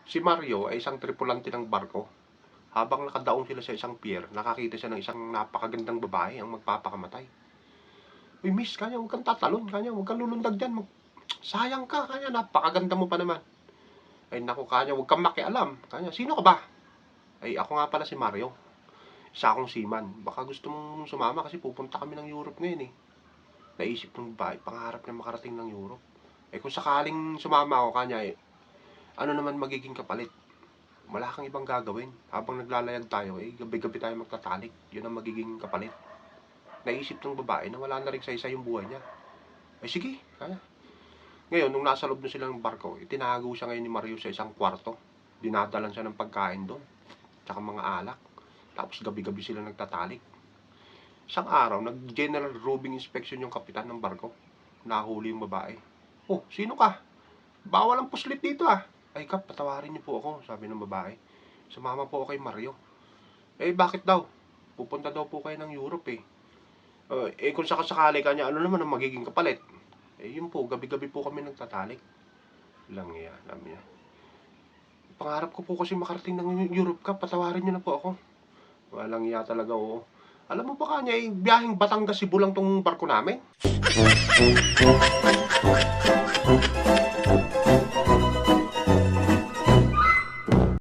Si Mario ay isang tripulante ng barko. Habang nakadaong sila sa isang pier, nakakita siya ng isang napakagandang babae ang magpapakamatay. Uy, miss, kanya, huwag kang tatalon, kanya, huwag kang lulundag dyan. Sayang ka, kanya, napakaganda mo pa naman. Ay, naku, kanya, huwag kang makialam. Kanya, sino ka ba? Ay, ako nga pala si Mario. Isa akong seaman. Baka gusto mong sumama kasi pupunta kami ng Europe ngayon eh. Naisip ng babae, pangarap niya makarating ng Europe. Eh, kung sakaling sumama ako, kanya, eh, ano naman magiging kapalit? Wala kang ibang gagawin. Habang naglalayag tayo, eh, gabi-gabi tayo magtatalik. Yun ang magiging kapalit. Naisip ng babae na wala na rin sa isa yung buhay niya. Ay sige, kaya. Ngayon, nung nasa loob na sila ng barko, itinago siya ngayon ni Mario sa isang kwarto. Dinadalan siya ng pagkain doon. Tsaka mga alak. Tapos gabi-gabi sila nagtatalik. Isang araw, nag-general roving inspection yung kapitan ng barko. Nahuli yung babae. Oh, sino ka? Bawal ang puslit dito ah. Ay kap, patawarin niyo po ako, sabi ng babae. Sumama po ako kay Mario. Eh bakit daw? Pupunta daw po kayo ng Europe eh. Kung sakasakali ka niya, ano naman ang magiging kapalit? Eh yun po, gabi-gabi po kami nagtatalik. Lang yan, alam niya. Pangarap ko po kasi makarating ng Europe ka, patawarin niyo na po ako. Walang iya talaga, oo. Alam mo ba kanya, eh, biyaheng Batangas Cebu lang tong barko namin?